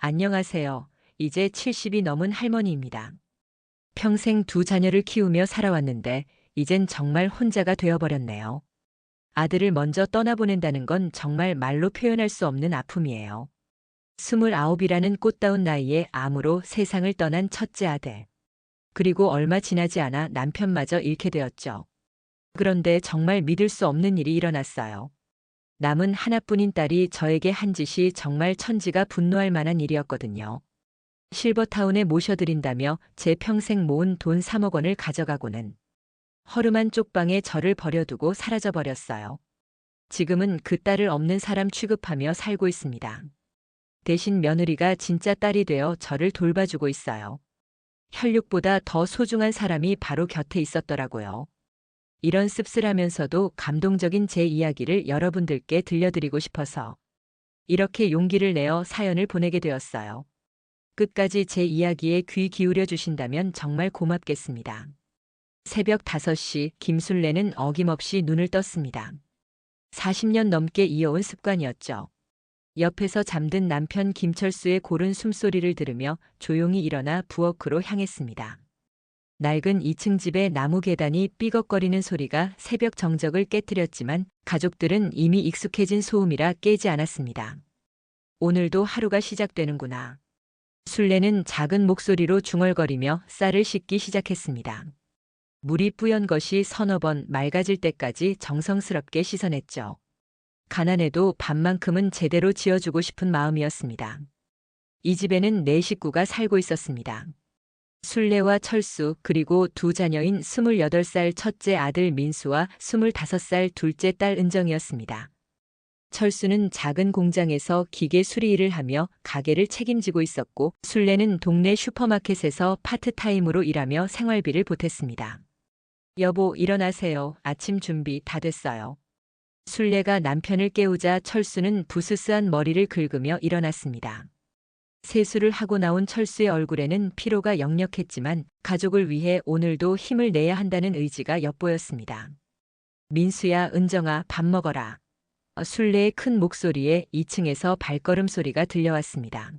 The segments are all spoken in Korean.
안녕하세요. 이제 70이 넘은 할머니입니다. 평생 두 자녀를 키우며 살아왔는데 이젠 정말 혼자가 되어버렸네요. 아들을 먼저 떠나보낸다는 건 정말 말로 표현할 수 없는 아픔이에요. 29이라는 꽃다운 나이에 암으로 세상을 떠난 첫째 아들. 그리고 얼마 지나지 않아 남편마저 잃게 되었죠. 그런데 정말 믿을 수 없는 일이 일어났어요. 남은 하나뿐인 딸이 저에게 한 짓이 정말 천지가 분노할 만한 일이었거든요. 실버타운에 모셔드린다며 제 평생 모은 돈 3억 원을 가져가고는 허름한 쪽방에 저를 버려두고 사라져버렸어요. 지금은 그 딸을 없는 사람 취급하며 살고 있습니다. 대신 며느리가 진짜 딸이 되어 저를 돌봐주고 있어요. 혈육보다 더 소중한 사람이 바로 곁에 있었더라고요. 이런 씁쓸하면서도 감동적인 제 이야기를 여러분들께 들려드리고 싶어서 이렇게 용기를 내어 사연을 보내게 되었어요. 끝까지 제 이야기에 귀 기울여 주신다면 정말 고맙겠습니다. 새벽 5시 김술래는 어김없이 눈을 떴습니다. 40년 넘게 이어온 습관이었죠. 옆에서 잠든 남편 김철수의 고른 숨소리를 들으며 조용히 일어나 부엌으로 향했습니다. 낡은 2층 집의 나무 계단이 삐걱거리는 소리가 새벽 정적을 깨뜨렸지만 가족들은 이미 익숙해진 소음이라 깨지 않았습니다. 오늘도 하루가 시작되는구나. 술래는 작은 목소리로 중얼거리며 쌀을 씻기 시작했습니다. 물이 뿌연 것이 서너 번 맑아질 때까지 정성스럽게 씻어냈죠. 가난해도 밥만큼은 제대로 지어주고 싶은 마음이었습니다. 이 집에는 4식구가 살고 있었습니다. 술래와 철수 그리고 두 자녀인 28살 첫째 아들 민수와 25살 둘째 딸 은정이었습니다. 철수는 작은 공장에서 기계 수리 일을 하며 가게를 책임지고 있었고 술래는 동네 슈퍼마켓에서 파트타임으로 일하며 생활비를 보탰습니다. 여보, 일어나세요. 아침 준비 다 됐어요. 술래가 남편을 깨우자 철수는 부스스한 머리를 긁으며 일어났습니다. 세수를 하고 나온 철수의 얼굴에는 피로가 역력했지만 가족을 위해 오늘도 힘을 내야 한다는 의지가 엿보였습니다. 민수야, 은정아, 밥 먹어라. 술래의 큰 목소리에 2층에서 발걸음 소리가 들려왔습니다.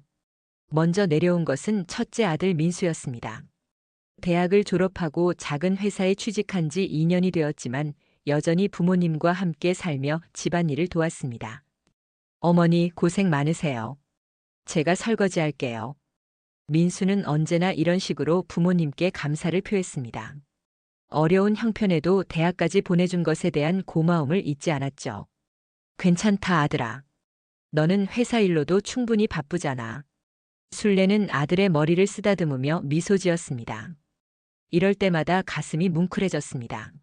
먼저 내려온 것은 첫째 아들 민수였습니다. 대학을 졸업하고 작은 회사에 취직한 지 2년이 되었지만 여전히 부모님과 함께 살며 집안일을 도왔습니다. 어머니, 고생 많으세요. 제가 설거지할게요. 민수는 언제나 이런 식으로 부모님께 감사를 표했습니다. 어려운 형편에도 대학까지 보내준 것에 대한 고마움을 잊지 않았죠. 괜찮다, 아들아. 너는 회사 일로도 충분히 바쁘잖아. 술래는 아들의 머리를 쓰다듬으며 미소 지었습니다. 이럴 때마다 가슴이 뭉클해졌습니다.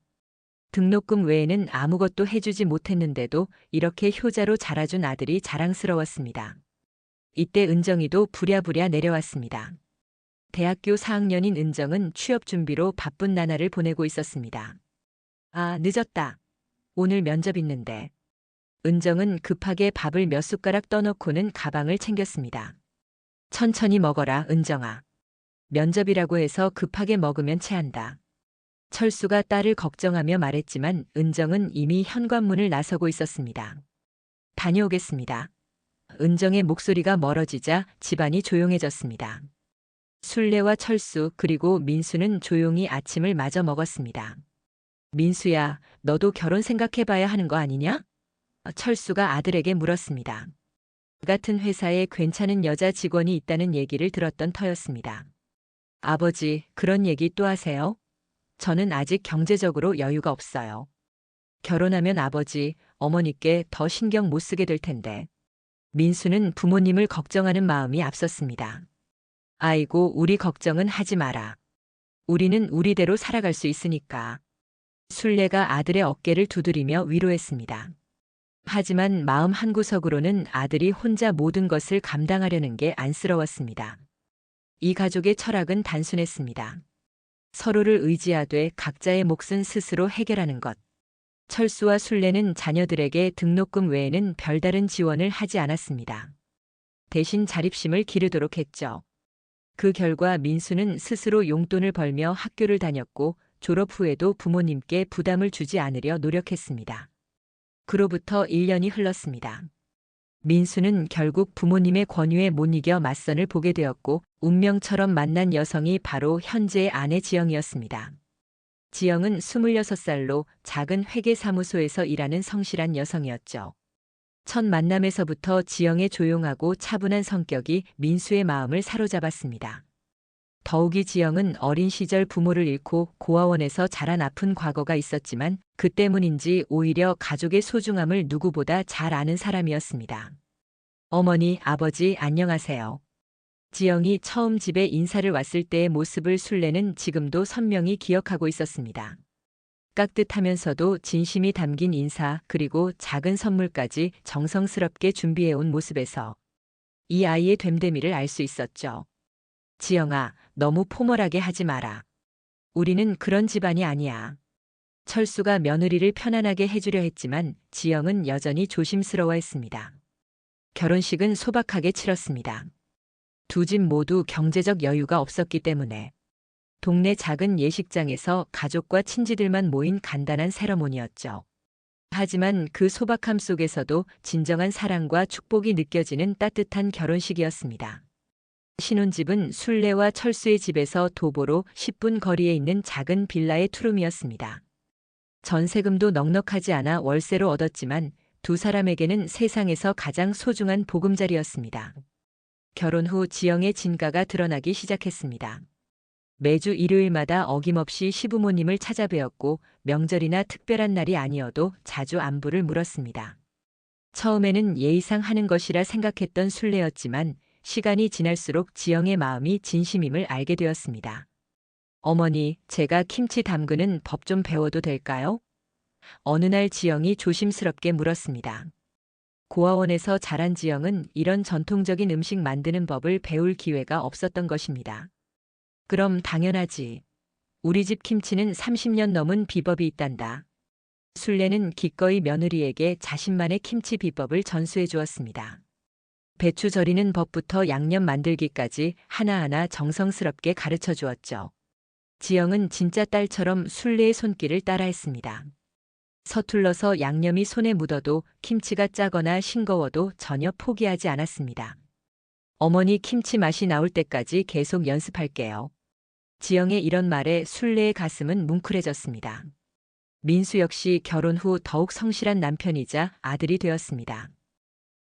등록금 외에는 아무것도 해주지 못했는데도 이렇게 효자로 자라준 아들이 자랑스러웠습니다. 이때 은정이도 부랴부랴 내려왔습니다. 대학교 4학년인 은정은 취업 준비로 바쁜 나날을 보내고 있었습니다. 아, 늦었다. 오늘 면접 있는데. 은정은 급하게 밥을 몇 숟가락 떠놓고는 가방을 챙겼습니다. 천천히 먹어라, 은정아. 면접이라고 해서 급하게 먹으면 체한다. 철수가 딸을 걱정하며 말했지만 은정은 이미 현관문을 나서고 있었습니다. 다녀오겠습니다. 은정의 목소리가 멀어지자 집안이 조용해졌습니다. 술래와 철수 그리고 민수는 조용히 아침을 마저 먹었습니다. 민수야, 너도 결혼 생각해봐야 하는 거 아니냐? 철수가 아들에게 물었습니다. 그 같은 회사에 괜찮은 여자 직원이 있다는 얘기를 들었던 터였습니다. 아버지, 그런 얘기 또 하세요? 저는 아직 경제적으로 여유가 없어요. 결혼하면 아버지, 어머니께 더 신경 못 쓰게 될 텐데. 민수는 부모님을 걱정하는 마음이 앞섰습니다. 아이고, 우리 걱정은 하지 마라. 우리는 우리대로 살아갈 수 있으니까. 술래가 아들의 어깨를 두드리며 위로했습니다. 하지만 마음 한구석으로는 아들이 혼자 모든 것을 감당하려는 게 안쓰러웠습니다. 이 가족의 철학은 단순했습니다. 서로를 의지하되 각자의 몫은 스스로 해결하는 것. 철수와 술래는 자녀들에게 등록금 외에는 별다른 지원을 하지 않았습니다. 대신 자립심을 기르도록 했죠. 그 결과 민수는 스스로 용돈을 벌며 학교를 다녔고 졸업 후에도 부모님께 부담을 주지 않으려 노력했습니다. 그로부터 1년이 흘렀습니다. 민수는 결국 부모님의 권유에 못 이겨 맞선을 보게 되었고 운명처럼 만난 여성이 바로 현재의 아내 지영이었습니다. 지영은 26살로 작은 회계사무소에서 일하는 성실한 여성이었죠. 첫 만남에서부터 지영의 조용하고 차분한 성격이 민수의 마음을 사로잡았습니다. 더욱이 지영은 어린 시절 부모를 잃고 고아원에서 자란 아픈 과거가 있었지만 그 때문인지 오히려 가족의 소중함을 누구보다 잘 아는 사람이었습니다. 어머니, 아버지, 안녕하세요. 지영이 처음 집에 인사를 왔을 때의 모습을 순례는 지금도 선명히 기억하고 있었습니다. 깍듯하면서도 진심이 담긴 인사 그리고 작은 선물까지 정성스럽게 준비해온 모습에서 이 아이의 됨됨이를 알 수 있었죠. 지영아, 너무 포멀하게 하지 마라. 우리는 그런 집안이 아니야. 철수가 며느리를 편안하게 해주려 했지만 지영은 여전히 조심스러워했습니다. 결혼식은 소박하게 치렀습니다. 두 집 모두 경제적 여유가 없었기 때문에 동네 작은 예식장에서 가족과 친지들만 모인 간단한 세러모니였죠. 하지만 그 소박함 속에서도 진정한 사랑과 축복이 느껴지는 따뜻한 결혼식이었습니다. 신혼집은 순례와 철수의 집에서 도보로 10분 거리에 있는 작은 빌라의 투룸이었습니다. 전세금도 넉넉하지 않아 월세로 얻었지만 두 사람에게는 세상에서 가장 소중한 보금자리였습니다. 결혼 후 지영의 진가가 드러나기 시작했습니다. 매주 일요일마다 어김없이 시부모님을 찾아뵈었고 명절이나 특별한 날이 아니어도 자주 안부를 물었습니다. 처음에는 예의상 하는 것이라 생각했던 순례였지만 시간이 지날수록 지영의 마음이 진심임을 알게 되었습니다. 어머니, 제가 김치 담그는 법 좀 배워도 될까요? 어느 날 지영이 조심스럽게 물었습니다. 고아원에서 자란 지영은 이런 전통적인 음식 만드는 법을 배울 기회가 없었던 것입니다. 그럼 당연하지. 우리 집 김치는 30년 넘은 비법이 있단다. 순례는 기꺼이 며느리에게 자신만의 김치 비법을 전수해 주었습니다. 배추 절이는 법부터 양념 만들기까지 하나하나 정성스럽게 가르쳐 주었죠. 지영은 진짜 딸처럼 순례의 손길을 따라했습니다. 서툴러서 양념이 손에 묻어도 김치가 짜거나 싱거워도 전혀 포기하지 않았습니다. 어머니 김치 맛이 나올 때까지 계속 연습할게요. 지영의 이런 말에 순례의 가슴은 뭉클해졌습니다. 민수 역시 결혼 후 더욱 성실한 남편이자 아들이 되었습니다.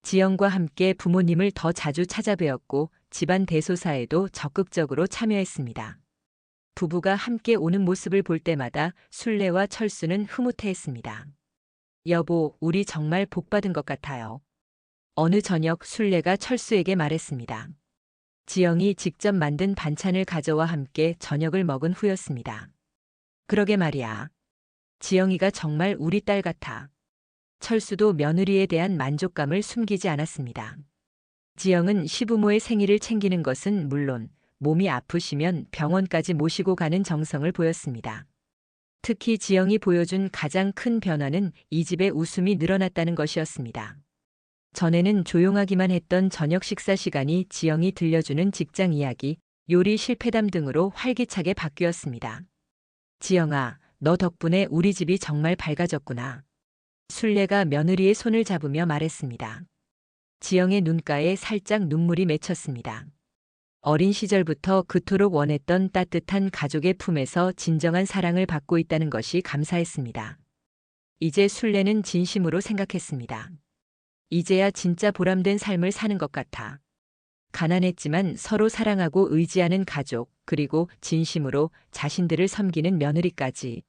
지영과 함께 부모님을 더 자주 찾아뵈었고 집안 대소사에도 적극적으로 참여했습니다. 부부가 함께 오는 모습을 볼 때마다 순례와 철수는 흐뭇해했습니다. 여보, 우리 정말 복받은 것 같아요. 어느 저녁 순례가 철수에게 말했습니다. 지영이 직접 만든 반찬을 가져와 함께 저녁을 먹은 후였습니다. 그러게 말이야. 지영이가 정말 우리 딸 같아. 철수도 며느리에 대한 만족감을 숨기지 않았습니다. 지영은 시부모의 생일을 챙기는 것은 물론 몸이 아프시면 병원까지 모시고 가는 정성을 보였습니다. 특히 지영이 보여준 가장 큰 변화는 이 집의 웃음이 늘어났다는 것이었습니다. 전에는 조용하기만 했던 저녁 식사 시간이 지영이 들려주는 직장 이야기, 요리 실패담 등으로 활기차게 바뀌었습니다. 지영아, 너 덕분에 우리 집이 정말 밝아졌구나. 순례가 며느리의 손을 잡으며 말했습니다. 지영의 눈가에 살짝 눈물이 맺혔습니다. 어린 시절부터 그토록 원했던 따뜻한 가족의 품에서 진정한 사랑을 받고 있다는 것이 감사했습니다. 이제 순례는 진심으로 생각했습니다. 이제야 진짜 보람된 삶을 사는 것 같아. 가난했지만 서로 사랑하고 의지하는 가족, 그리고 진심으로 자신들을 섬기는 며느리까지.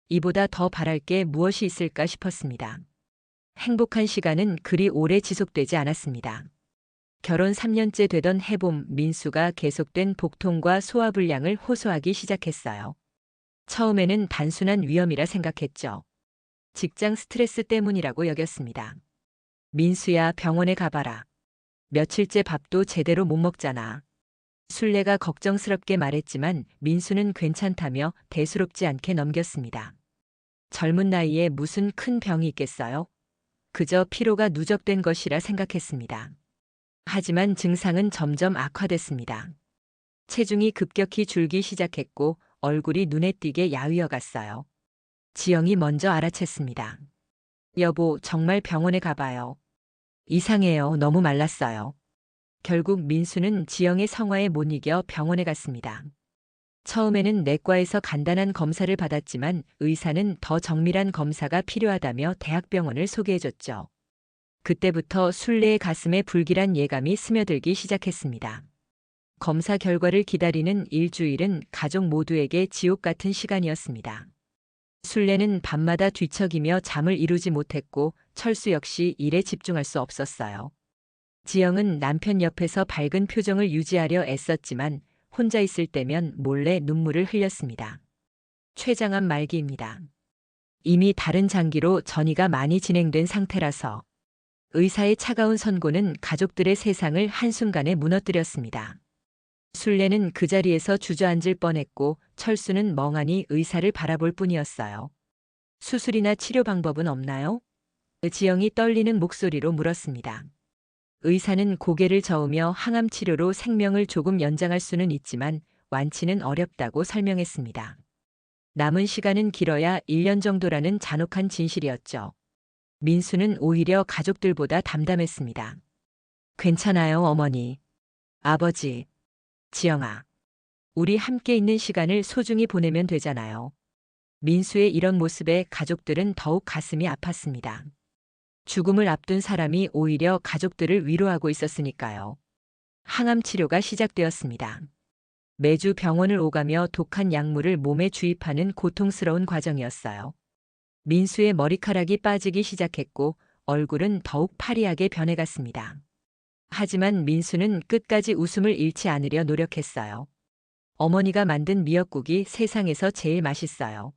이보다 더 바랄 게 무엇이 있을까 싶었습니다. 행복한 시간은 그리 오래 지속되지 않았습니다. 결혼 3년째 되던 해봄, 민수가 계속된 복통과 소화불량을 호소하기 시작했어요. 처음에는 단순한 위험이라 생각했죠. 직장 스트레스 때문이라고 여겼습니다. 민수야, 병원에 가봐라. 며칠째 밥도 제대로 못 먹잖아. 순례가 걱정스럽게 말했지만 민수는 괜찮다며 대수롭지 않게 넘겼습니다. 젊은 나이에 무슨 큰 병이 있겠어요? 그저 피로가 누적된 것이라 생각했습니다. 하지만 증상은 점점 악화됐습니다. 체중이 급격히 줄기 시작했고 얼굴이 눈에 띄게 야위어 갔어요. 지영이 먼저 알아챘습니다. 여보, 정말 병원에 가봐요. 이상해요. 너무 말랐어요. 결국 민수는 지영의 성화에 못 이겨 병원에 갔습니다. 처음에는 내과에서 간단한 검사를 받았지만 의사는 더 정밀한 검사가 필요하다며 대학병원을 소개해줬죠. 그때부터 순례의 가슴에 불길한 예감이 스며들기 시작했습니다. 검사 결과를 기다리는 일주일은 가족 모두에게 지옥 같은 시간이었습니다. 순례는 밤마다 뒤척이며 잠을 이루지 못했고 철수 역시 일에 집중할 수 없었어요. 지영은 남편 옆에서 밝은 표정을 유지하려 애썼지만 혼자 있을 때면 몰래 눈물을 흘렸습니다. 췌장암 말기입니다. 이미 다른 장기로 전이가 많이 진행된 상태라서 의사의 차가운 선고는 가족들의 세상을 한순간에 무너뜨렸습니다. 순례는 그 자리에서 주저앉을 뻔했고 철수는 멍하니 의사를 바라볼 뿐이었어요. 수술이나 치료 방법은 없나요? 지영이 떨리는 목소리로 물었습니다. 의사는 고개를 저으며 항암 치료로 생명을 조금 연장할 수는 있지만 완치는 어렵다고 설명했습니다. 남은 시간은 길어야 1년 정도라는 잔혹한 진실이었죠. 민수는 오히려 가족들보다 담담했습니다. 괜찮아요, 어머니. 아버지. 지영아. 우리 함께 있는 시간을 소중히 보내면 되잖아요. 민수의 이런 모습에 가족들은 더욱 가슴이 아팠습니다. 죽음을 앞둔 사람이 오히려 가족들을 위로하고 있었으니까요. 항암 치료가 시작되었습니다. 매주 병원을 오가며 독한 약물을 몸에 주입하는 고통스러운 과정이었어요. 민수의 머리카락이 빠지기 시작했고 얼굴은 더욱 파리하게 변해갔습니다. 하지만 민수는 끝까지 웃음을 잃지 않으려 노력했어요. 어머니가 만든 미역국이 세상에서 제일 맛있어요.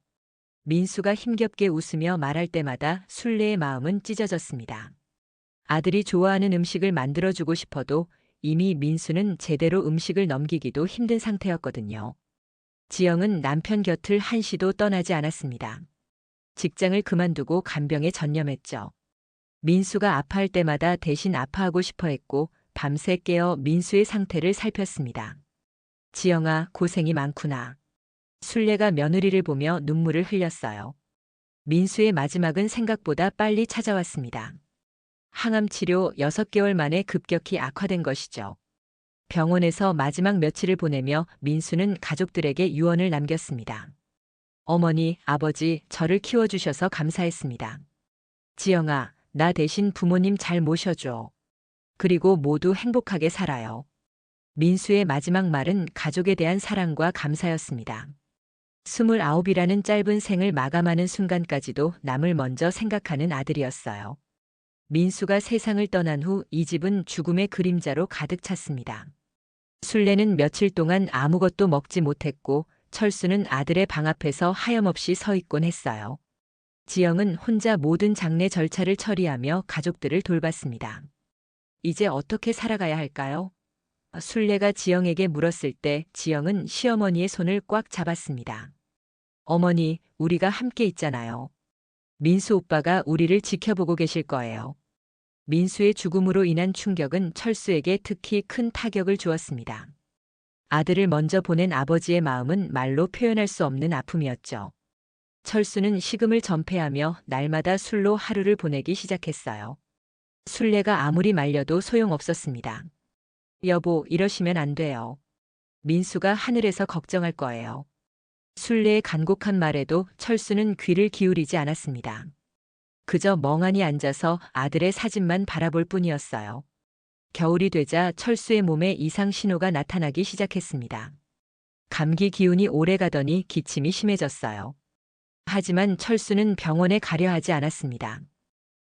민수가 힘겹게 웃으며 말할 때마다 순례의 마음은 찢어졌습니다. 아들이 좋아하는 음식을 만들어주고 싶어도 이미 민수는 제대로 음식을 넘기기도 힘든 상태였거든요. 지영은 남편 곁을 한시도 떠나지 않았습니다. 직장을 그만두고 간병에 전념했죠. 민수가 아파할 때마다 대신 아파하고 싶어 했고 밤새 깨어 민수의 상태를 살폈습니다. 지영아, 고생이 많구나. 순례가 며느리를 보며 눈물을 흘렸어요. 민수의 마지막은 생각보다 빨리 찾아왔습니다. 항암 치료 6개월 만에 급격히 악화된 것이죠. 병원에서 마지막 며칠을 보내며 민수는 가족들에게 유언을 남겼습니다. 어머니, 아버지, 저를 키워주셔서 감사했습니다. 지영아, 나 대신 부모님 잘 모셔줘. 그리고 모두 행복하게 살아요. 민수의 마지막 말은 가족에 대한 사랑과 감사였습니다. 29이라는 짧은 생을 마감하는 순간까지도 남을 먼저 생각하는 아들이었어요. 민수가 세상을 떠난 후 이 집은 죽음의 그림자로 가득 찼습니다. 순례는 며칠 동안 아무것도 먹지 못했고 철수는 아들의 방 앞에서 하염없이 서 있곤 했어요. 지영은 혼자 모든 장례 절차를 처리하며 가족들을 돌봤습니다. 이제 어떻게 살아가야 할까요? 순례가 지영에게 물었을 때 지영은 시어머니의 손을 꽉 잡았습니다. 어머니, 우리가 함께 있잖아요. 민수 오빠가 우리를 지켜보고 계실 거예요. 민수의 죽음으로 인한 충격은 철수에게 특히 큰 타격을 주었습니다. 아들을 먼저 보낸 아버지의 마음은 말로 표현할 수 없는 아픔이었죠. 철수는 식음을 전폐하며 날마다 술로 하루를 보내기 시작했어요. 순례가 아무리 말려도 소용없었습니다. 여보, 이러시면 안 돼요. 민수가 하늘에서 걱정할 거예요. 순례의 간곡한 말에도 철수는 귀를 기울이지 않았습니다. 그저 멍하니 앉아서 아들의 사진만 바라볼 뿐이었어요. 겨울이 되자 철수의 몸에 이상 신호가 나타나기 시작했습니다. 감기 기운이 오래 가더니 기침이 심해졌어요. 하지만 철수는 병원에 가려 하지 않았습니다.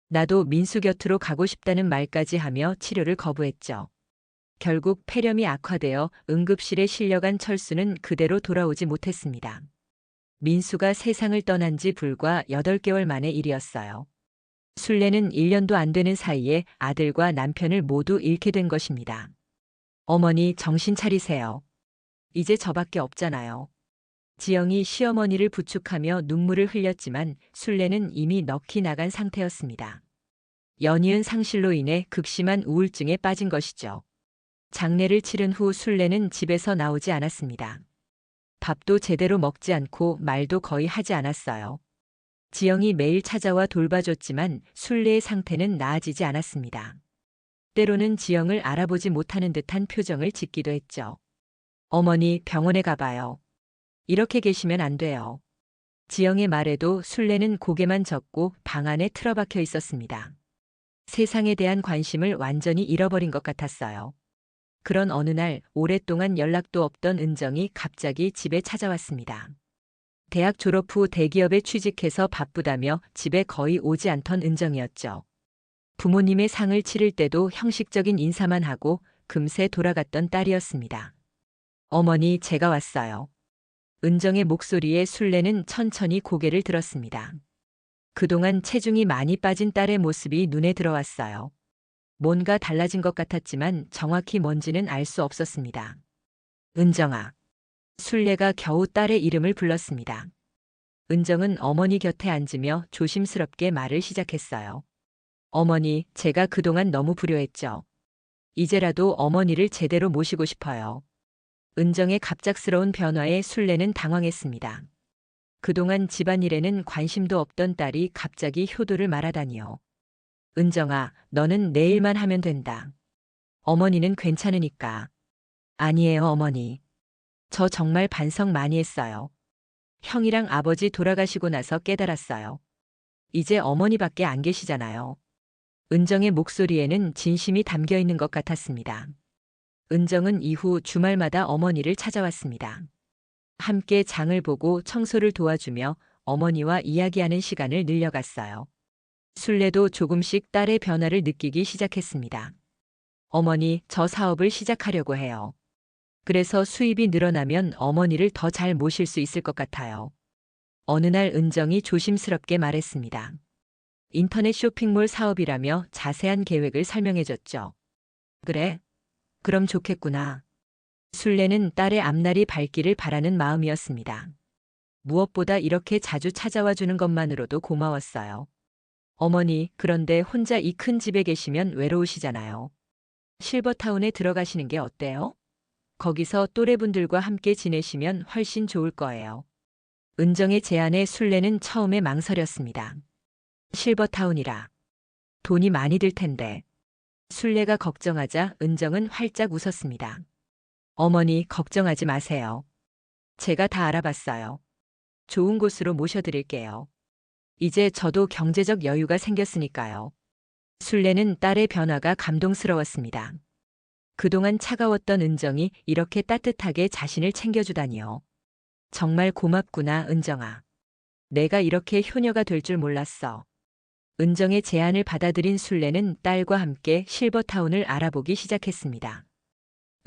나도 민수 곁으로 가고 싶다는 말까지 하며 치료를 거부했죠. 결국 폐렴이 악화되어 응급실에 실려간 철수는 그대로 돌아오지 못했습니다. 민수가 세상을 떠난 지 불과 8개월 만의 일이었어요. 순례는 1년도 안 되는 사이에 아들과 남편을 모두 잃게 된 것입니다. 어머니, 정신 차리세요. 이제 저밖에 없잖아요. 지영이 시어머니를 부축하며 눈물을 흘렸지만 순례는 이미 넋이 나간 상태였습니다. 연이은 상실로 인해 극심한 우울증에 빠진 것이죠. 장례를 치른 후 순례는 집에서 나오지 않았습니다. 밥도 제대로 먹지 않고 말도 거의 하지 않았어요. 지영이 매일 찾아와 돌봐줬지만 순례의 상태는 나아지지 않았습니다. 때로는 지영을 알아보지 못하는 듯한 표정을 짓기도 했죠. 어머니, 병원에 가봐요. 이렇게 계시면 안 돼요. 지영의 말에도 술래는 고개만 젓고 방 안에 틀어박혀 있었습니다. 세상에 대한 관심을 완전히 잃어버린 것 같았어요. 그런 어느 날 오랫동안 연락도 없던 은정이 갑자기 집에 찾아왔습니다. 대학 졸업 후 대기업에 취직해서 바쁘다며 집에 거의 오지 않던 은정이었죠. 부모님의 상을 치를 때도 형식적인 인사만 하고 금세 돌아갔던 딸이었습니다. 어머니, 제가 왔어요. 은정의 목소리에 술래는 천천히 고개를 들었습니다. 그동안 체중이 많이 빠진 딸의 모습이 눈에 들어왔어요. 뭔가 달라진 것 같았지만 정확히 뭔지는 알 수 없었습니다. 은정아. 술래가 겨우 딸의 이름을 불렀습니다. 은정은 어머니 곁에 앉으며 조심스럽게 말을 시작했어요. 어머니, 제가 그동안 너무 불효했죠. 이제라도 어머니를 제대로 모시고 싶어요. 은정의 갑작스러운 변화에 술래는 당황했습니다. 그동안 집안일에는 관심도 없던 딸이 갑자기 효도를 말하다니요. 은정아, 너는 내 일만 하면 된다. 어머니는 괜찮으니까. 아니에요, 어머니. 저 정말 반성 많이 했어요. 형이랑 아버지 돌아가시고 나서 깨달았어요. 이제 어머니밖에 안 계시잖아요. 은정의 목소리에는 진심이 담겨 있는 것 같았습니다. 은정은 이후 주말마다 어머니를 찾아왔습니다. 함께 장을 보고 청소를 도와주며 어머니와 이야기하는 시간을 늘려갔어요. 술래도 조금씩 딸의 변화를 느끼기 시작했습니다. 어머니, 저 사업을 시작하려고 해요. 그래서 수입이 늘어나면 어머니를 더 잘 모실 수 있을 것 같아요. 어느 날 은정이 조심스럽게 말했습니다. 인터넷 쇼핑몰 사업이라며 자세한 계획을 설명해줬죠. 그래? 그럼 좋겠구나. 술래는 딸의 앞날이 밝기를 바라는 마음이었습니다. 무엇보다 이렇게 자주 찾아와 주는 것만으로도 고마웠어요. 어머니, 그런데 혼자 이 큰 집에 계시면 외로우시잖아요. 실버타운에 들어가시는 게 어때요? 거기서 또래분들과 함께 지내시면 훨씬 좋을 거예요. 은정의 제안에 술래는 처음에 망설였습니다. 실버타운이라. 돈이 많이 들 텐데. 술래가 걱정하자 은정은 활짝 웃었습니다. 어머니, 걱정하지 마세요. 제가 다 알아봤어요. 좋은 곳으로 모셔드릴게요. 이제 저도 경제적 여유가 생겼으니까요. 술래는 딸의 변화가 감동스러웠습니다. 그동안 차가웠던 은정이 이렇게 따뜻하게 자신을 챙겨주다니요. 정말 고맙구나, 은정아. 내가 이렇게 효녀가 될 줄 몰랐어. 은정의 제안을 받아들인 술래는 딸과 함께 실버타운을 알아보기 시작했습니다.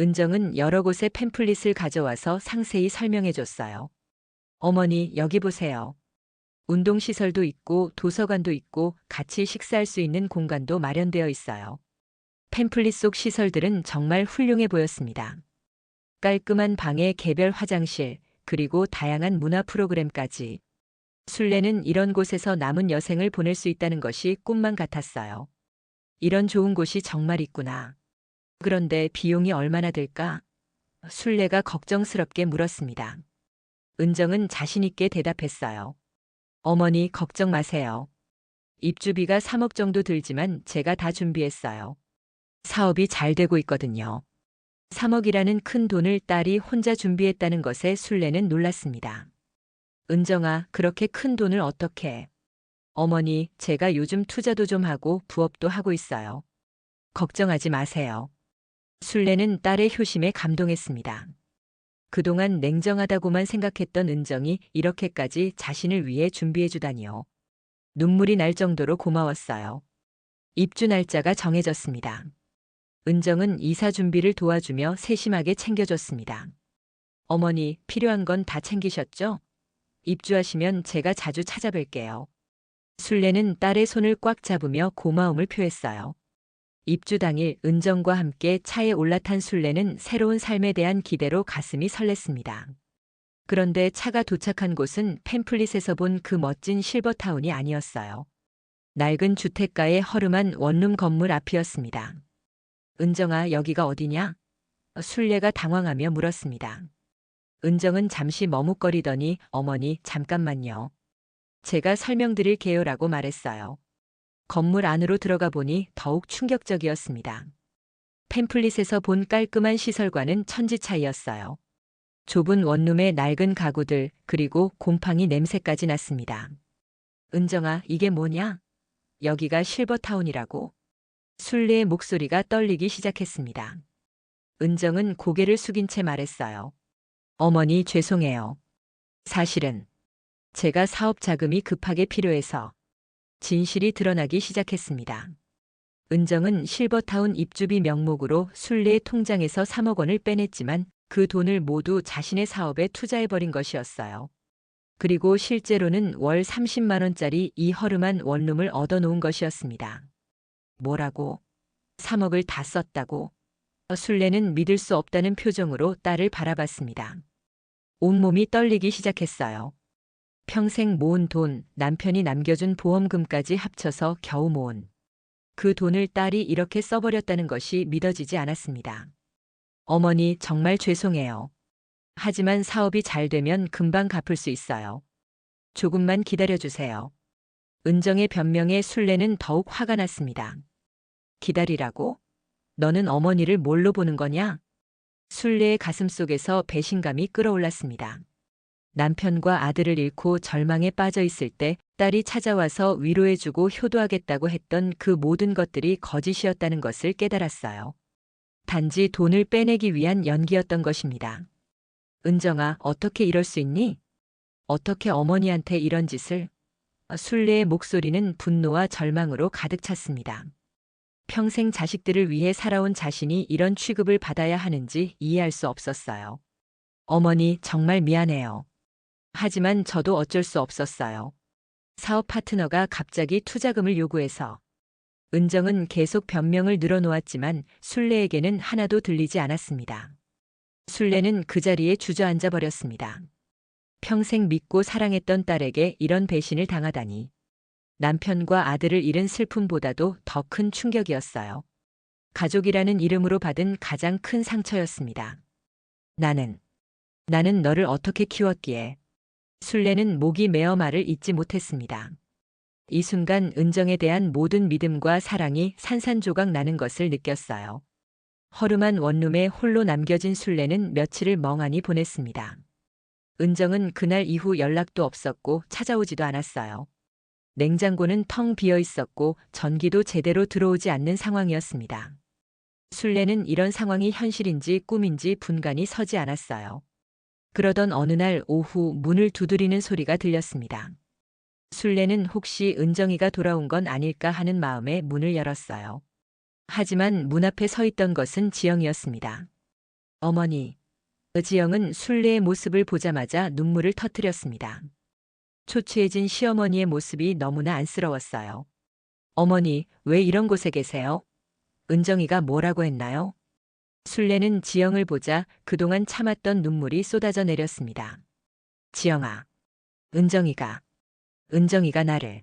은정은 여러 곳의 팸플릿을 가져와서 상세히 설명해줬어요. 어머니, 여기 보세요. 운동시설도 있고 도서관도 있고 같이 식사할 수 있는 공간도 마련되어 있어요. 팸플릿 속 시설들은 정말 훌륭해 보였습니다. 깔끔한 방에 개별 화장실, 그리고 다양한 문화 프로그램까지. 술래는 이런 곳에서 남은 여생을 보낼 수 있다는 것이 꿈만 같았어요. 이런 좋은 곳이 정말 있구나. 그런데 비용이 얼마나 들까? 술래가 걱정스럽게 물었습니다. 은정은 자신 있게 대답했어요. 어머니, 걱정 마세요. 입주비가 3억 정도 들지만 제가 다 준비했어요. 사업이 잘 되고 있거든요. 3억이라는 큰 돈을 딸이 혼자 준비했다는 것에 술래는 놀랐습니다. 은정아, 그렇게 큰 돈을 어떻게? 어머니, 제가 요즘 투자도 좀 하고 부업도 하고 있어요. 걱정하지 마세요. 술래는 딸의 효심에 감동했습니다. 그동안 냉정하다고만 생각했던 은정이 이렇게까지 자신을 위해 준비해주다니요. 눈물이 날 정도로 고마웠어요. 입주 날짜가 정해졌습니다. 은정은 이사 준비를 도와주며 세심하게 챙겨줬습니다. 어머니, 필요한 건 다 챙기셨죠? 입주하시면 제가 자주 찾아뵐게요. 술래는 딸의 손을 꽉 잡으며 고마움을 표했어요. 입주 당일 은정과 함께 차에 올라탄 술래는 새로운 삶에 대한 기대로 가슴이 설렜습니다. 그런데 차가 도착한 곳은 팸플릿에서 본 그 멋진 실버타운이 아니었어요. 낡은 주택가의 허름한 원룸 건물 앞이었습니다. 은정아, 여기가 어디냐? 술래가 당황하며 물었습니다. 은정은 잠시 머뭇거리더니 어머니, 잠깐만요. 제가 설명드릴게요라고 말했어요. 건물 안으로 들어가 보니 더욱 충격적이었습니다. 팸플릿에서 본 깔끔한 시설과는 천지 차이였어요. 좁은 원룸의 낡은 가구들, 그리고 곰팡이 냄새까지 났습니다. 은정아, 이게 뭐냐? 여기가 실버타운이라고. 순례의 목소리가 떨리기 시작했습니다. 은정은 고개를 숙인 채 말했어요. 어머니, 죄송해요. 사실은 제가 사업 자금이 급하게 필요해서. 진실이 드러나기 시작했습니다. 은정은 실버타운 입주비 명목으로 순례의 통장에서 3억 원을 빼냈지만 그 돈을 모두 자신의 사업에 투자해버린 것이었어요. 그리고 실제로는 월 30만 원짜리 이 허름한 원룸을 얻어놓은 것이었습니다. 뭐라고? 3억을 다 썼다고? 순례는 믿을 수 없다는 표정으로 딸을 바라봤습니다. 온몸이 떨리기 시작했어요. 평생 모은 돈, 남편이 남겨준 보험금까지 합쳐서 겨우 모은 그 돈을 딸이 이렇게 써버렸다는 것이 믿어지지 않았습니다. 어머니, 정말 죄송해요. 하지만 사업이 잘 되면 금방 갚을 수 있어요. 조금만 기다려주세요. 은정의 변명에 순례는 더욱 화가 났습니다. 기다리라고? 너는 어머니를 뭘로 보는 거냐? 순례의 가슴속에서 배신감이 끌어올랐습니다. 남편과 아들을 잃고 절망에 빠져 있을 때 딸이 찾아와서 위로해주고 효도하겠다고 했던 그 모든 것들이 거짓이었다는 것을 깨달았어요. 단지 돈을 빼내기 위한 연기였던 것입니다. 은정아, 어떻게 이럴 수 있니? 어떻게 어머니한테 이런 짓을? 순례의 목소리는 분노와 절망으로 가득 찼습니다. 평생 자식들을 위해 살아온 자신이 이런 취급을 받아야 하는지 이해할 수 없었어요. 어머니, 정말 미안해요. 하지만 저도 어쩔 수 없었어요. 사업 파트너가 갑자기 투자금을 요구해서. 은정은 계속 변명을 늘어놓았지만 순례에게는 하나도 들리지 않았습니다. 순례는 그 자리에 주저앉아 버렸습니다. 평생 믿고 사랑했던 딸에게 이런 배신을 당하다니. 남편과 아들을 잃은 슬픔보다도 더 큰 충격이었어요. 가족이라는 이름으로 받은 가장 큰 상처였습니다. 나는 너를 어떻게 키웠기에. 순례는 목이 메어 말을 잇지 못했습니다. 이 순간 은정에 대한 모든 믿음과 사랑이 산산조각 나는 것을 느꼈어요. 허름한 원룸에 홀로 남겨진 순례는 며칠을 멍하니 보냈습니다. 은정은 그날 이후 연락도 없었고 찾아오지도 않았어요. 냉장고는 텅 비어 있었고 전기도 제대로 들어오지 않는 상황이었습니다. 순례는 이런 상황이 현실인지 꿈인지 분간이 서지 않았어요. 그러던 어느 날 오후 문을 두드리는 소리가 들렸습니다. 순례는 혹시 은정이가 돌아온 건 아닐까 하는 마음에 문을 열었어요. 하지만 문 앞에 서 있던 것은 지영이었습니다. 어머니. 지영은 순례의 모습을 보자마자 눈물을 터뜨렸습니다. 초췌해진 시어머니의 모습이 너무나 안쓰러웠어요. 어머니, 왜 이런 곳에 계세요? 은정이가 뭐라고 했나요? 순례는 지영을 보자 그동안 참았던 눈물이 쏟아져 내렸습니다. 지영아, 은정이가 나를.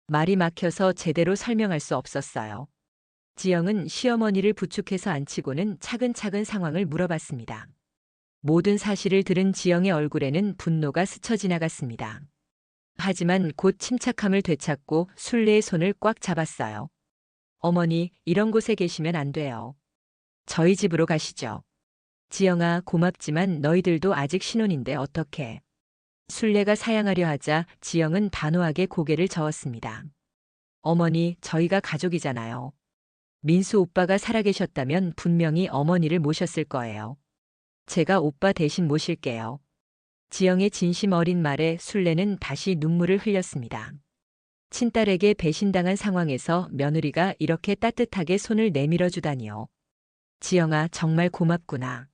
말이 막혀서 제대로 설명할 수 없었어요. 지영은 시어머니를 부축해서 앉히고는 차근차근 상황을 물어봤습니다. 모든 사실을 들은 지영의 얼굴에는 분노가 스쳐 지나갔습니다. 하지만 곧 침착함을 되찾고 순례의 손을 꽉 잡았어요. 어머니, 이런 곳에 계시면 안 돼요. 저희 집으로 가시죠. 지영아, 고맙지만 너희들도 아직 신혼인데 어떡해. 순례가 사양하려 하자 지영은 단호하게 고개를 저었습니다. 어머니, 저희가 가족이잖아요. 민수 오빠가 살아계셨다면 분명히 어머니를 모셨을 거예요. 제가 오빠 대신 모실게요. 지영의 진심 어린 말에 순례는 다시 눈물을 흘렸습니다. 친딸에게 배신당한 상황에서 며느리가 이렇게 따뜻하게 손을 내밀어 주다니요. 지영아, 정말 고맙구나.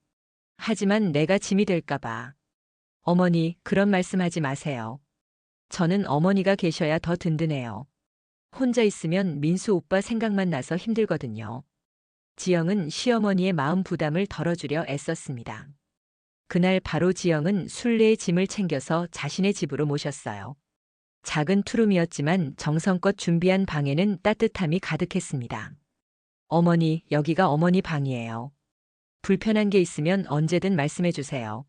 하지만 내가 짐이 될까봐. 어머니, 그런 말씀하지 마세요. 저는 어머니가 계셔야 더 든든해요. 혼자 있으면 민수 오빠 생각만 나서 힘들거든요. 지영은 시어머니의 마음 부담을 덜어주려 애썼습니다. 그날 바로 지영은 순례의 짐을 챙겨서 자신의 집으로 모셨어요. 작은 투룸이었지만 정성껏 준비한 방에는 따뜻함이 가득했습니다. 어머니, 여기가 어머니 방이에요. 불편한 게 있으면 언제든 말씀해 주세요.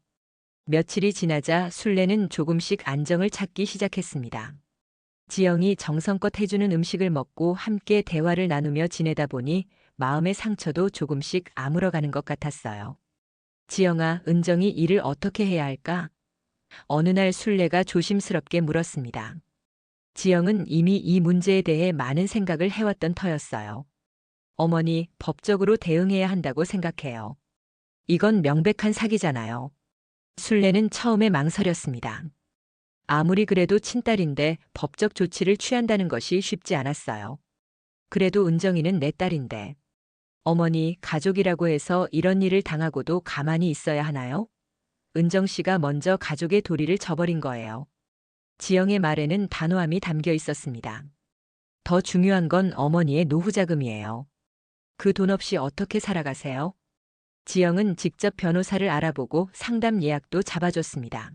며칠이 지나자 순례는 조금씩 안정을 찾기 시작했습니다. 지영이 정성껏 해주는 음식을 먹고 함께 대화를 나누며 지내다 보니 마음의 상처도 조금씩 아물어가는 것 같았어요. 지영아, 은정이 일을 어떻게 해야 할까? 어느 날 순례가 조심스럽게 물었습니다. 지영은 이미 이 문제에 대해 많은 생각을 해왔던 터였어요. 어머니, 법적으로 대응해야 한다고 생각해요. 이건 명백한 사기잖아요. 순례는 처음에 망설였습니다. 아무리 그래도 친딸인데 법적 조치를 취한다는 것이 쉽지 않았어요. 그래도 은정이는 내 딸인데. 어머니, 가족이라고 해서 이런 일을 당하고도 가만히 있어야 하나요? 은정 씨가 먼저 가족의 도리를 저버린 거예요. 지영의 말에는 단호함이 담겨 있었습니다. 더 중요한 건 어머니의 노후 자금이에요. 그 돈 없이 어떻게 살아가세요? 지영은 직접 변호사를 알아보고 상담 예약도 잡아줬습니다.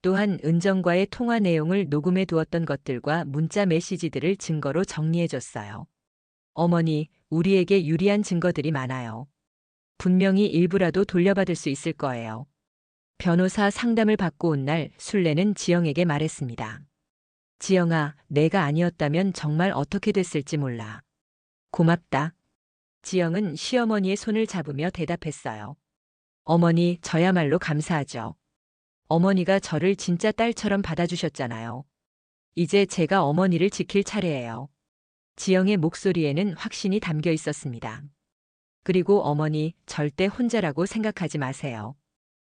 또한 은정과의 통화 내용을 녹음해 두었던 것들과 문자 메시지들을 증거로 정리해줬어요. 어머니, 우리에게 유리한 증거들이 많아요. 분명히 일부라도 돌려받을 수 있을 거예요. 변호사 상담을 받고 온 날 순례는 지영에게 말했습니다. 지영아, 내가 아니었다면 정말 어떻게 됐을지 몰라. 고맙다. 지영은 시어머니의 손을 잡으며 대답했어요. 어머니, 저야말로 감사하죠. 어머니가 저를 진짜 딸처럼 받아주셨잖아요. 이제 제가 어머니를 지킬 차례예요. 지영의 목소리에는 확신이 담겨 있었습니다. 그리고 어머니, 절대 혼자라고 생각하지 마세요.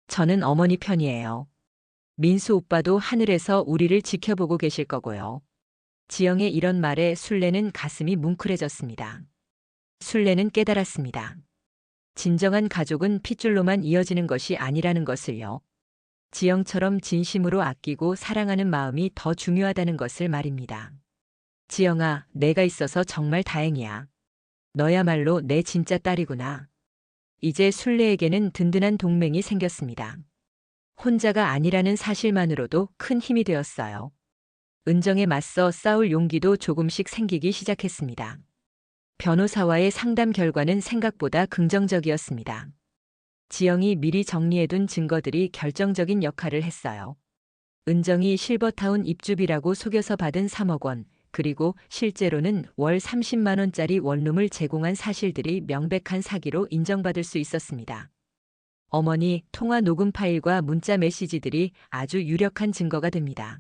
저는 어머니 편이에요. 민수 오빠도 하늘에서 우리를 지켜보고 계실 거고요. 지영의 이런 말에 순례는 가슴이 뭉클해졌습니다. 순례는 깨달았습니다. 진정한 가족은 핏줄로만 이어지는 것이 아니라는 것을요. 지영처럼 진심으로 아끼고 사랑하는 마음이 더 중요하다는 것을 말입니다. 지영아, 내가 있어서 정말 다행이야. 너야말로 내 진짜 딸이구나. 이제 순례에게는 든든한 동맹이 생겼습니다. 혼자가 아니라는 사실만으로도 큰 힘이 되었어요. 은정에 맞서 싸울 용기도 조금씩 생기기 시작했습니다. 변호사와의 상담 결과는 생각보다 긍정적이었습니다. 지영이 미리 정리해둔 증거들이 결정적인 역할을 했어요. 은정이 실버타운 입주비라고 속여서 받은 3억 원, 그리고 실제로는 월 30만 원짜리 원룸을 제공한 사실들이 명백한 사기로 인정받을 수 있었습니다. 어머니, 통화 녹음 파일과 문자 메시지들이 아주 유력한 증거가 됩니다.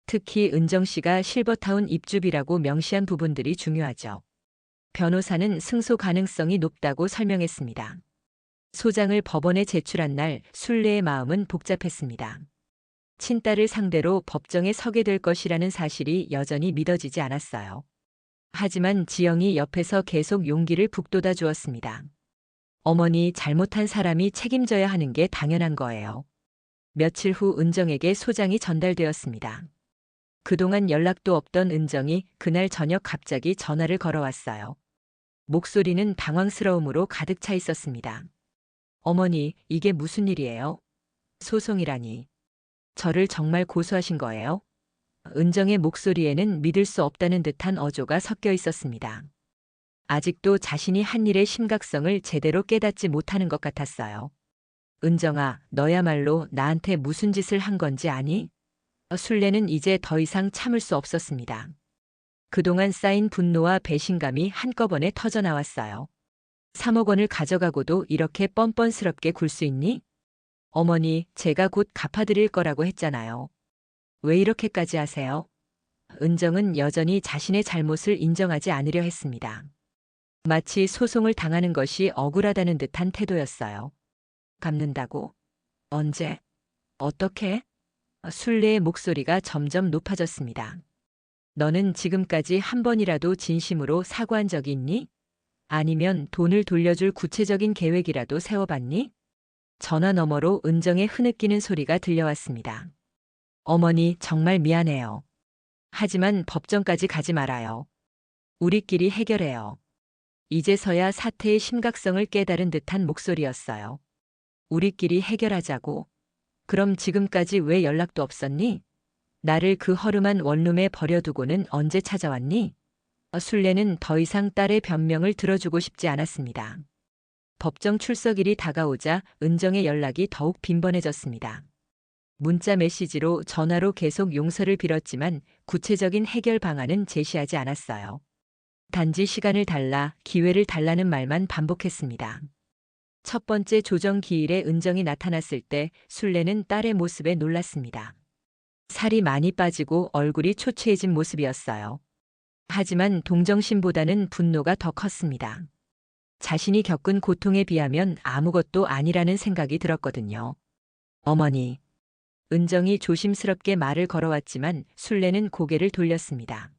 특히 은정 씨가 실버타운 입주비라고 명시한 부분들이 중요하죠. 변호사는 승소 가능성이 높다고 설명했습니다. 소장을 법원에 제출한 날 순례의 마음은 복잡했습니다. 친딸을 상대로 법정에 서게 될 것이라는 사실이 여전히 믿어지지 않았어요. 하지만 지영이 옆에서 계속 용기를 북돋아 주었습니다. 어머니, 잘못한 사람이 책임져야 하는 게 당연한 거예요. 며칠 후 은정에게 소장이 전달되었습니다. 그동안 연락도 없던 은정이 그날 저녁 갑자기 전화를 걸어왔어요. 목소리는 당황스러움으로 가득 차 있었습니다. 어머니, 이게 무슨 일이에요? 소송이라니. 저를 정말 고소하신 거예요? 은정의 목소리에는 믿을 수 없다는 듯한 어조가 섞여 있었습니다. 아직도 자신이 한 일의 심각성을 제대로 깨닫지 못하는 것 같았어요. 은정아, 너야말로 나한테 무슨 짓을 한 건지 아니? 순례는 이제 더 이상 참을 수 없었습니다. 그동안 쌓인 분노와 배신감이 한꺼번에 터져나왔어요. 3억 원을 가져가고도 이렇게 뻔뻔스럽게 굴 수 있니? 어머니, 제가 곧 갚아드릴 거라고 했잖아요. 왜 이렇게까지 하세요? 은정은 여전히 자신의 잘못을 인정하지 않으려 했습니다. 마치 소송을 당하는 것이 억울하다는 듯한 태도였어요. 갚는다고? 언제? 어떻게? 순례의 목소리가 점점 높아졌습니다. 너는 지금까지 한 번이라도 진심으로 사과한 적이 있니? 아니면 돈을 돌려줄 구체적인 계획이라도 세워봤니? 전화 너머로 은정의 흐느끼는 소리가 들려왔습니다. 어머니, 정말 미안해요. 하지만 법정까지 가지 말아요. 우리끼리 해결해요. 이제서야 사태의 심각성을 깨달은 듯한 목소리였어요. 우리끼리 해결하자고. 그럼 지금까지 왜 연락도 없었니? 나를 그 허름한 원룸에 버려두고는 언제 찾아왔니? 순례는 더 이상 딸의 변명을 들어주고 싶지 않았습니다. 법정 출석일이 다가오자 은정의 연락이 더욱 빈번해졌습니다. 문자 메시지로 전화로 계속 용서를 빌었지만 구체적인 해결 방안은 제시하지 않았어요. 단지 시간을 달라, 기회를 달라는 말만 반복했습니다. 첫 번째 조정 기일에 은정이 나타났을 때 순례는 딸의 모습에 놀랐습니다. 살이 많이 빠지고 얼굴이 초췌해진 모습이었어요. 하지만 동정심보다는 분노가 더 컸습니다. 자신이 겪은 고통에 비하면 아무것도 아니라는 생각이 들었거든요. 어머니. 은정이 조심스럽게 말을 걸어왔지만 순례는 고개를 돌렸습니다.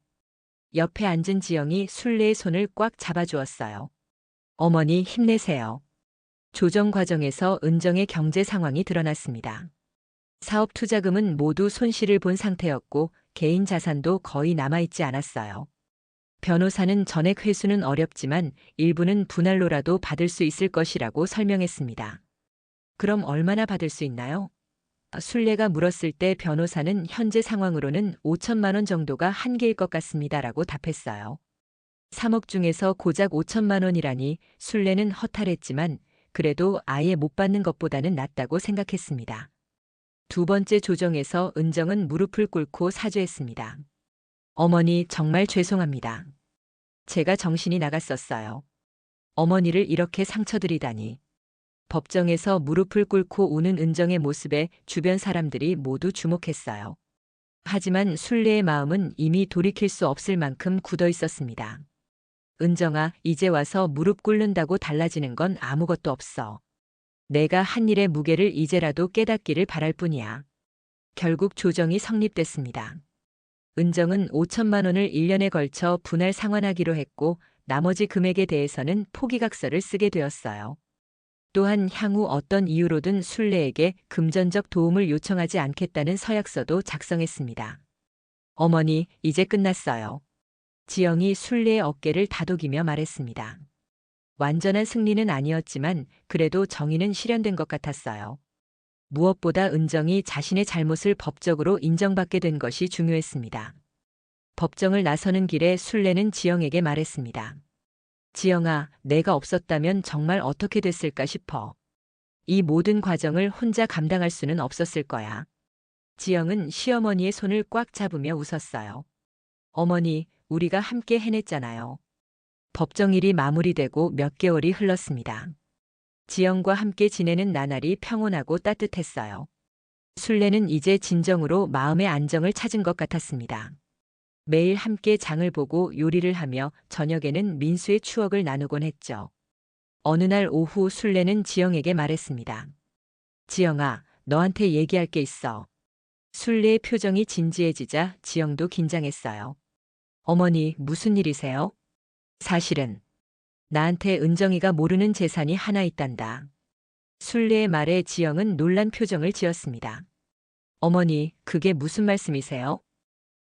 옆에 앉은 지영이 순례의 손을 꽉 잡아주었어요. 어머니 힘내세요. 조정 과정에서 은정의 경제 상황이 드러났습니다. 사업 투자금은 모두 손실을 본 상태였고 개인 자산도 거의 남아있지 않았어요. 변호사는 전액 회수는 어렵지만 일부는 분할로라도 받을 수 있을 것이라고 설명했습니다. 그럼 얼마나 받을 수 있나요? 순례가 물었을 때 변호사는 현재 상황으로는 5천만 원 정도가 한계일 것 같습니다라고 답했어요. 3억 중에서 고작 5천만 원이라니 순례는 허탈했지만 그래도 아예 못 받는 것보다는 낫다고 생각했습니다. 두 번째 조정에서 은정은 무릎을 꿇고 사죄했습니다. 어머니 정말 죄송합니다. 제가 정신이 나갔었어요. 어머니를 이렇게 상처드리다니. 법정에서 무릎을 꿇고 우는 은정의 모습에 주변 사람들이 모두 주목했어요. 하지만 순례의 마음은 이미 돌이킬 수 없을 만큼 굳어 있었습니다. 은정아, 이제 와서 무릎 꿇는다고 달라지는 건 아무것도 없어. 내가 한 일의 무게를 이제라도 깨닫기를 바랄 뿐이야. 결국 조정이 성립됐습니다. 은정은 5천만 원을 1년에 걸쳐 분할 상환하기로 했고 나머지 금액에 대해서는 포기각서를 쓰게 되었어요. 또한 향후 어떤 이유로든 순례에게 금전적 도움을 요청하지 않겠다는 서약서도 작성했습니다. 어머니, 이제 끝났어요. 지영이 순례의 어깨를 다독이며 말했습니다. 완전한 승리는 아니었지만 그래도 정의는 실현된 것 같았어요. 무엇보다 은정이 자신의 잘못을 법적으로 인정받게 된 것이 중요했습니다. 법정을 나서는 길에 순례는 지영에게 말했습니다. 지영아, 내가 없었다면 정말 어떻게 됐을까 싶어. 이 모든 과정을 혼자 감당할 수는 없었을 거야. 지영은 시어머니의 손을 꽉 잡으며 웃었어요. 어머니, 우리가 함께 해냈잖아요. 법정일이 마무리되고 몇 개월이 흘렀습니다. 지영과 함께 지내는 나날이 평온하고 따뜻했어요. 순례는 이제 진정으로 마음의 안정을 찾은 것 같았습니다. 매일 함께 장을 보고 요리를 하며 저녁에는 민수의 추억을 나누곤 했죠. 어느 날 오후 순례는 지영에게 말했습니다. 지영아, 너한테 얘기할 게 있어. 순례의 표정이 진지해지자 지영도 긴장했어요. 어머니, 무슨 일이세요? 사실은 나한테 은정이가 모르는 재산이 하나 있단다. 순례의 말에 지영은 놀란 표정을 지었습니다. 어머니, 그게 무슨 말씀이세요?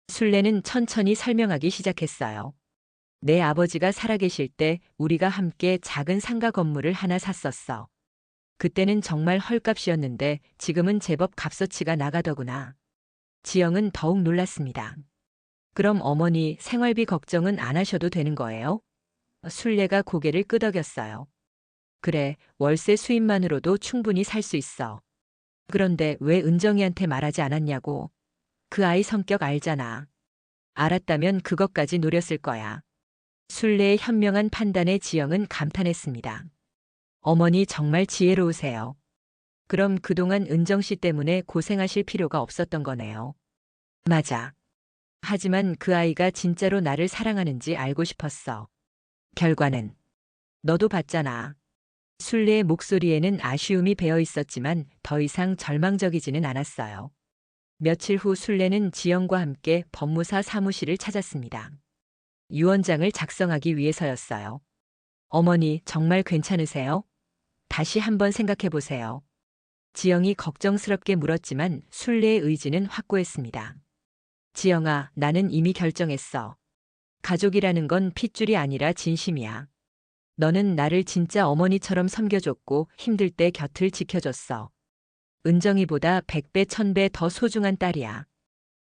순례는 천천히 설명하기 시작했어요. 내 아버지가 살아계실 때 우리가 함께 작은 상가 건물을 하나 샀었어. 그때는 정말 헐값이었는데 지금은 제법 값어치가 나가더구나. 지영은 더욱 놀랐습니다. 그럼 어머니 생활비 걱정은 안 하셔도 되는 거예요? 순례가 고개를 끄덕였어요. 그래, 월세 수입만으로도 충분히 살 수 있어. 그런데 왜 은정이한테 말하지 않았냐고. 그 아이 성격 알잖아. 알았다면 그것까지 노렸을 거야. 순례의 현명한 판단에 지영은 감탄했습니다. 어머니 정말 지혜로우세요. 그럼 그동안 은정 씨 때문에 고생하실 필요가 없었던 거네요. 맞아. 하지만 그 아이가 진짜로 나를 사랑하는지 알고 싶었어. 결과는 너도 봤잖아. 순례의 목소리에는 아쉬움이 배어 있었지만 더 이상 절망적이지는 않았어요. 며칠 후 순례는 지영과 함께 법무사 사무실을 찾았습니다. 유언장을 작성하기 위해서였어요. 어머니, 정말 괜찮으세요? 다시 한번 생각해 보세요. 지영이 걱정스럽게 물었지만 순례의 의지는 확고했습니다. 지영아, 나는 이미 결정했어. 가족이라는 건 핏줄이 아니라 진심이야. 너는 나를 진짜 어머니처럼 섬겨줬고 힘들 때 곁을 지켜줬어. 은정이보다 100배, 1000배 더 소중한 딸이야.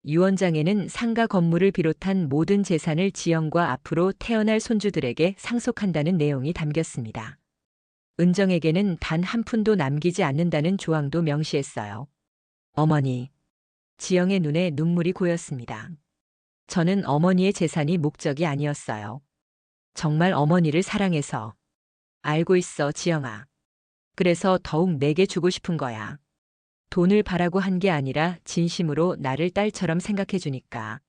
유언장에는 상가 건물을 비롯한 모든 재산을 지영과 앞으로 태어날 손주들에게 상속한다는 내용이 담겼습니다. 은정에게는 단 한 푼도 남기지 않는다는 조항도 명시했어요. 어머니. 지영의 눈에 눈물이 고였습니다. 저는 어머니의 재산이 목적이 아니었어요. 정말 어머니를 사랑해서. 알고 있어, 지영아. 그래서 더욱 내게 주고 싶은 거야. 돈을 바라고 한 게 아니라 진심으로 나를 딸처럼 생각해 주니까.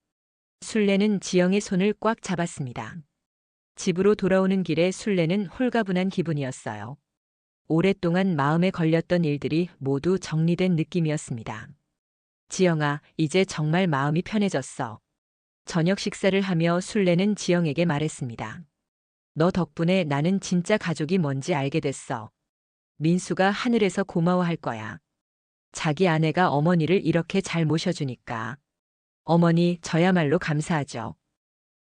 순례는 지영의 손을 꽉 잡았습니다. 집으로 돌아오는 길에 순례는 홀가분한 기분이었어요. 오랫동안 마음에 걸렸던 일들이 모두 정리된 느낌이었습니다. 지영아, 이제 정말 마음이 편해졌어. 저녁 식사를 하며 순례는 지영에게 말했습니다. 너 덕분에 나는 진짜 가족이 뭔지 알게 됐어. 민수가 하늘에서 고마워할 거야. 자기 아내가 어머니를 이렇게 잘 모셔주니까. 어머니, 저야말로 감사하죠.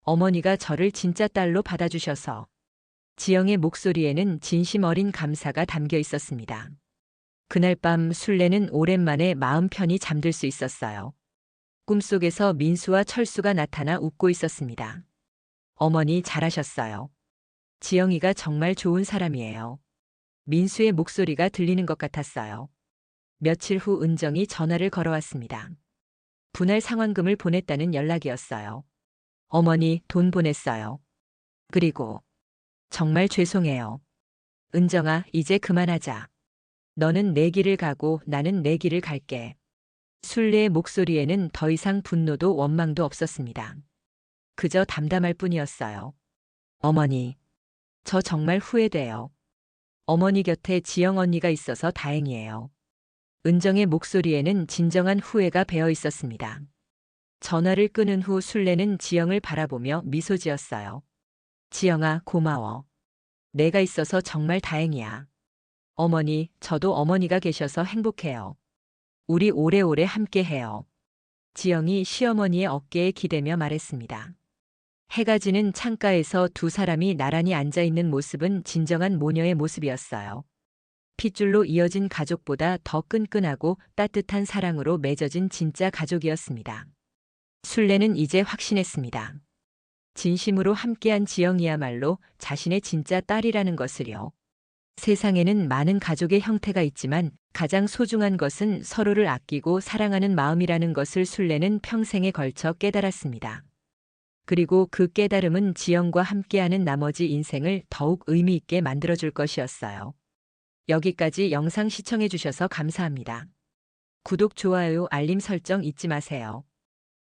어머니가 저를 진짜 딸로 받아주셔서. 지영의 목소리에는 진심 어린 감사가 담겨 있었습니다. 그날 밤 순례는 오랜만에 마음 편히 잠들 수 있었어요. 꿈속에서 민수와 철수가 나타나 웃고 있었습니다. 어머니 잘하셨어요. 지영이가 정말 좋은 사람이에요. 민수의 목소리가 들리는 것 같았어요. 며칠 후 은정이 전화를 걸어왔습니다. 분할 상환금을 보냈다는 연락이었어요. 어머니, 돈 보냈어요. 그리고 정말 죄송해요. 은정아, 이제 그만하자. 너는 내 길을 가고 나는 내 길을 갈게. 순례의 목소리에는 더 이상 분노도 원망도 없었습니다. 그저 담담할 뿐이었어요. 어머니, 저 정말 후회돼요. 어머니 곁에 지영 언니가 있어서 다행이에요. 은정의 목소리에는 진정한 후회가 배어 있었습니다. 전화를 끊은 후 순례는 지영을 바라보며 미소 지었어요. 지영아, 고마워. 내가 있어서 정말 다행이야. 어머니, 저도 어머니가 계셔서 행복해요. 우리 오래오래 함께해요. 지영이 시어머니의 어깨에 기대며 말했습니다. 해가 지는 창가에서 두 사람이 나란히 앉아 있는 모습은 진정한 모녀의 모습이었어요. 핏줄로 이어진 가족보다 더 끈끈하고 따뜻한 사랑으로 맺어진 진짜 가족이었습니다. 순례는 이제 확신했습니다. 진심으로 함께한 지영이야말로 자신의 진짜 딸이라는 것을요. 세상에는 많은 가족의 형태가 있지만 가장 소중한 것은 서로를 아끼고 사랑하는 마음이라는 것을 순례는 평생에 걸쳐 깨달았습니다. 그리고 그 깨달음은 지영과 함께하는 나머지 인생을 더욱 의미 있게 만들어줄 것이었어요. 여기까지 영상 시청해 주셔서 감사합니다. 구독, 좋아요, 알림 설정 잊지 마세요.